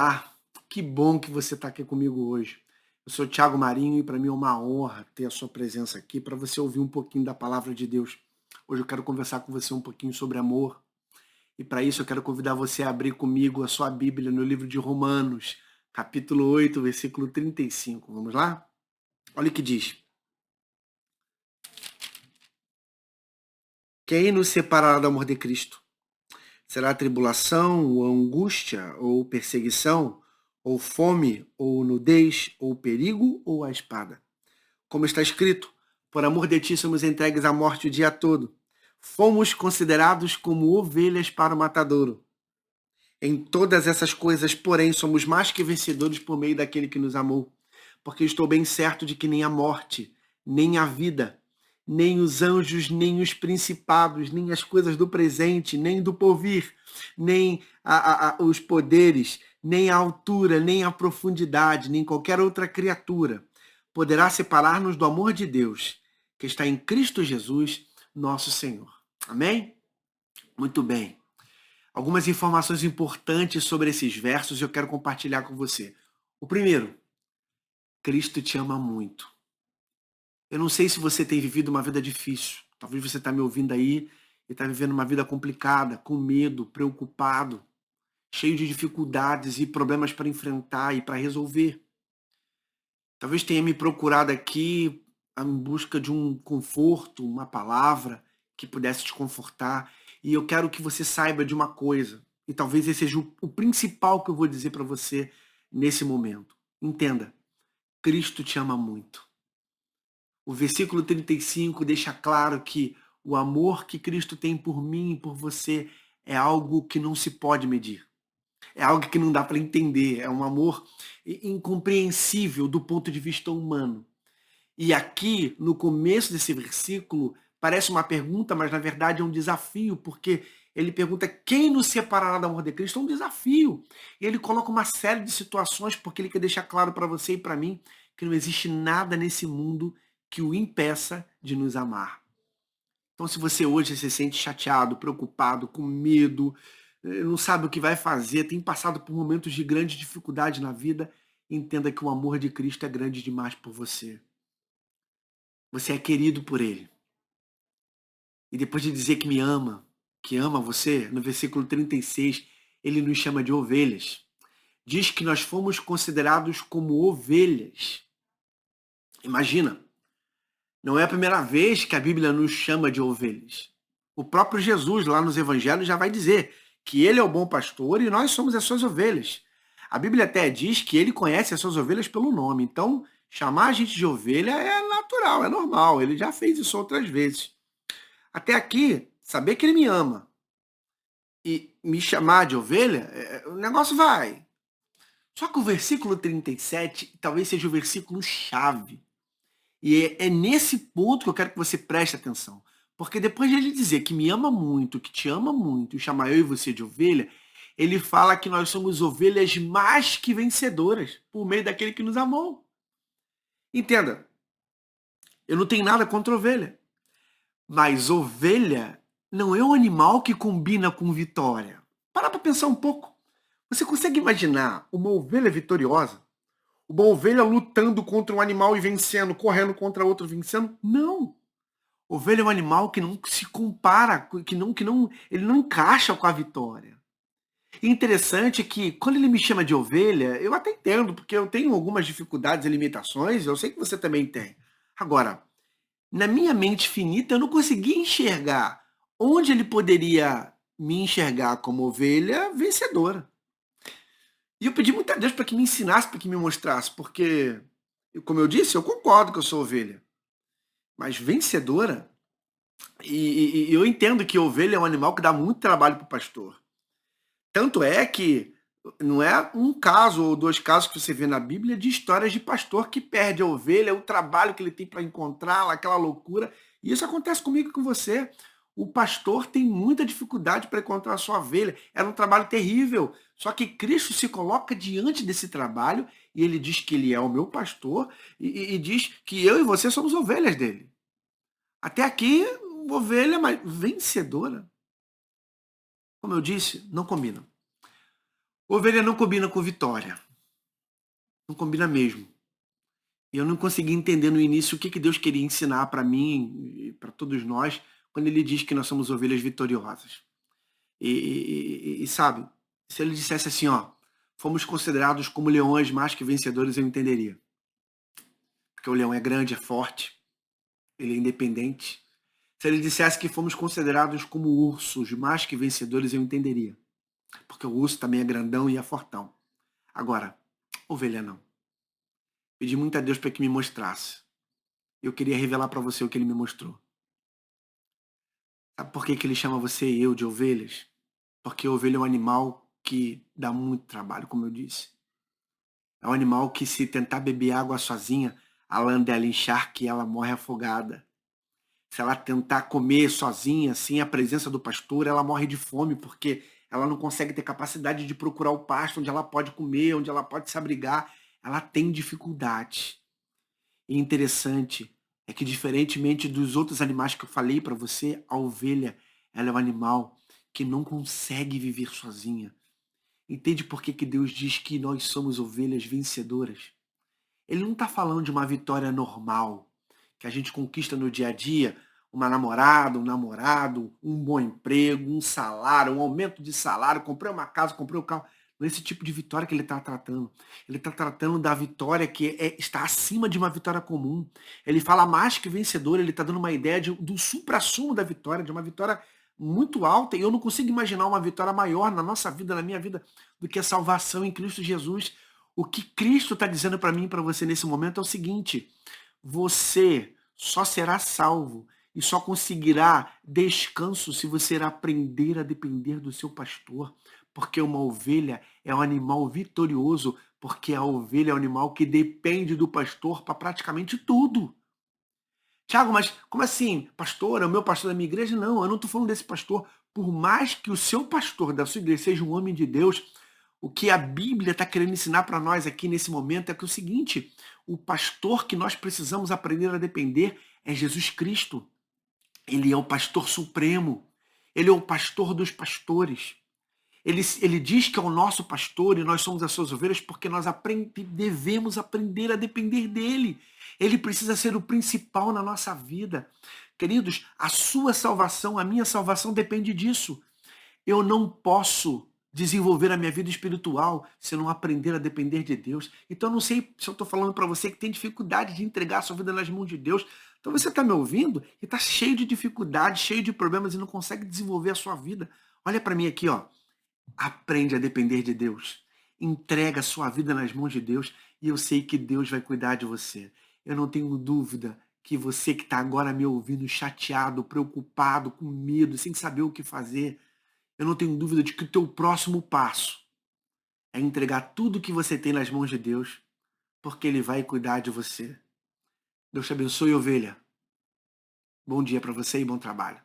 Ah, que bom que você está aqui comigo hoje. Eu sou Thiago Marinho e para mim é uma honra ter a sua presença aqui para você ouvir um pouquinho da palavra de Deus. Hoje eu quero conversar com você um pouquinho sobre amor e para isso eu quero convidar você a abrir comigo a sua Bíblia no livro de Romanos, capítulo 8, versículo 35. Vamos lá? Olha o que diz. Quem nos separará do amor de Cristo? Será tribulação, ou angústia, ou perseguição, ou fome, ou nudez, ou perigo, ou a espada? Como está escrito, por amor de ti somos entregues à morte o dia todo. Fomos considerados como ovelhas para o matadouro. Em todas essas coisas, porém, somos mais que vencedores por meio daquele que nos amou. Porque estou bem certo de que nem a morte, nem a vida, nem os anjos, nem os principados, nem as coisas do presente, nem do porvir, nem os poderes, nem a altura, nem a profundidade, nem qualquer outra criatura poderá separar-nos do amor de Deus, que está em Cristo Jesus, nosso Senhor. Amém? Muito bem. Algumas informações importantes sobre esses versos eu quero compartilhar com você. O primeiro, Cristo te ama muito. Eu não sei se você tem vivido uma vida difícil. Talvez você está me ouvindo aí e está vivendo uma vida complicada, com medo, preocupado, cheio de dificuldades e problemas para enfrentar e para resolver. Talvez tenha me procurado aqui em busca de um conforto, uma palavra que pudesse te confortar. E eu quero que você saiba de uma coisa, e talvez esse seja o principal que eu vou dizer para você nesse momento. Entenda, Cristo te ama muito. O versículo 35 deixa claro que o amor que Cristo tem por mim e por você é algo que não se pode medir. É algo que não dá para entender. É um amor incompreensível do ponto de vista humano. E aqui, no começo desse versículo, parece uma pergunta, mas na verdade é um desafio, porque ele pergunta quem nos separará do amor de Cristo? É um desafio. E ele coloca uma série de situações, porque ele quer deixar claro para você e para mim que não existe nada nesse mundo que o impeça de nos amar. Então, se você hoje se sente chateado, preocupado, com medo, não sabe o que vai fazer, tem passado por momentos de grande dificuldade na vida, entenda que o amor de Cristo é grande demais por você. Você é querido por ele. E depois de dizer que me ama, que ama você, no versículo 36, ele nos chama de ovelhas. Diz que nós fomos considerados como ovelhas. Imagina, não é a primeira vez que a Bíblia nos chama de ovelhas. O próprio Jesus, lá nos evangelhos, já vai dizer que ele é o bom pastor e nós somos as suas ovelhas. A Bíblia até diz que ele conhece as suas ovelhas pelo nome. Então, chamar a gente de ovelha é natural, é normal. Ele já fez isso outras vezes. Até aqui, saber que ele me ama e me chamar de ovelha, o negócio vai. Só que o versículo 37 talvez seja o versículo chave. E é nesse ponto que eu quero que você preste atenção. Porque depois de ele dizer que me ama muito, que te ama muito, e chamar eu e você de ovelha, ele fala que nós somos ovelhas mais que vencedoras, por meio daquele que nos amou. Entenda, eu não tenho nada contra ovelha. Mas ovelha não é um animal que combina com vitória. Para pensar um pouco. Você consegue imaginar uma ovelha vitoriosa? Uma ovelha lutando contra um animal e vencendo, correndo contra outro vencendo? Não. Ovelha é um animal que não se compara, ele não encaixa com a vitória. E interessante que quando ele me chama de ovelha, eu até entendo, porque eu tenho algumas dificuldades e limitações, eu sei que você também tem. Agora, na minha mente finita, eu não conseguia enxergar onde ele poderia me enxergar como ovelha vencedora. E eu pedi muito a Deus para que me ensinasse, para que me mostrasse, porque, como eu disse, eu concordo que eu sou ovelha, mas vencedora, e eu entendo que ovelha é um animal que dá muito trabalho para o pastor. Tanto é que não é um caso ou dois casos que você vê na Bíblia de histórias de pastor que perde a ovelha, o trabalho que ele tem para encontrá-la, aquela loucura. E isso acontece comigo e com você. O pastor tem muita dificuldade para encontrar a sua ovelha. Era um trabalho terrível. Só que Cristo se coloca diante desse trabalho e ele diz que ele é o meu pastor e diz que eu e você somos ovelhas dele. Até aqui, ovelha, mas vencedora. Como eu disse, não combina. Ovelha não combina com vitória. Não combina mesmo. E eu não consegui entender no início o que Deus queria ensinar para mim e para todos nós quando ele diz que nós somos ovelhas vitoriosas. E sabe, se ele dissesse assim, ó, fomos considerados como leões mais que vencedores, eu entenderia. Porque o leão é grande, é forte, ele é independente. Se ele dissesse que fomos considerados como ursos mais que vencedores, eu entenderia. Porque o urso também é grandão e é fortão. Agora, ovelha não. Pedi muito a Deus para que me mostrasse. Eu queria revelar para você o que ele me mostrou. Sabe por que ele chama você e eu de ovelhas? Porque a ovelha é um animal que dá muito trabalho, como eu disse. É um animal que, se tentar beber água sozinha, a lã dela encharca e ela morre afogada. Se ela tentar comer sozinha, sem a presença do pastor, ela morre de fome, porque ela não consegue ter capacidade de procurar o pasto onde ela pode comer, onde ela pode se abrigar. Ela tem dificuldade. E interessante é que, diferentemente dos outros animais que eu falei para você, a ovelha, ela é um animal que não consegue viver sozinha. Entende por que Deus diz que nós somos ovelhas vencedoras? Ele não está falando de uma vitória normal, que a gente conquista no dia a dia, uma namorada, um namorado, um bom emprego, um salário, um aumento de salário, comprei uma casa, comprei um carro. Não é esse tipo de vitória que ele está tratando. Ele está tratando da vitória que está acima de uma vitória comum. Ele fala mais que vencedor, ele está dando uma ideia do supra-sumo da vitória, de uma vitória muito alta, e eu não consigo imaginar uma vitória maior na nossa vida, na minha vida, do que a salvação em Cristo Jesus. O que Cristo está dizendo para mim e para você nesse momento é o seguinte: você só será salvo e só conseguirá descanso se você aprender a depender do seu pastor, porque uma ovelha é um animal vitorioso, porque a ovelha é um animal que depende do pastor para praticamente tudo. Tiago, mas como assim? Pastor, é o meu pastor da minha igreja? Não, eu não estou falando desse pastor. Por mais que o seu pastor da sua igreja seja um homem de Deus, o que a Bíblia está querendo ensinar para nós aqui nesse momento é que o seguinte: o pastor que nós precisamos aprender a depender é Jesus Cristo. Ele é o pastor supremo. Ele é o pastor dos pastores. Ele diz que é o nosso pastor e nós somos as suas ovelhas porque nós devemos aprender a depender dele. Ele precisa ser o principal na nossa vida. Queridos, a sua salvação, a minha salvação depende disso. Eu não posso desenvolver a minha vida espiritual se eu não aprender a depender de Deus. Então, eu não sei se eu estou falando para você que tem dificuldade de entregar a sua vida nas mãos de Deus. Então, você está me ouvindo e está cheio de dificuldades, cheio de problemas e não consegue desenvolver a sua vida. Olha para mim aqui, ó. Aprende a depender de Deus. Entrega a sua vida nas mãos de Deus e eu sei que Deus vai cuidar de você. Eu não tenho dúvida que você que está agora me ouvindo chateado, preocupado, com medo, sem saber o que fazer, eu não tenho dúvida de que o teu próximo passo é entregar tudo que você tem nas mãos de Deus, porque Ele vai cuidar de você. Deus te abençoe, ovelha. Bom dia para você e bom trabalho.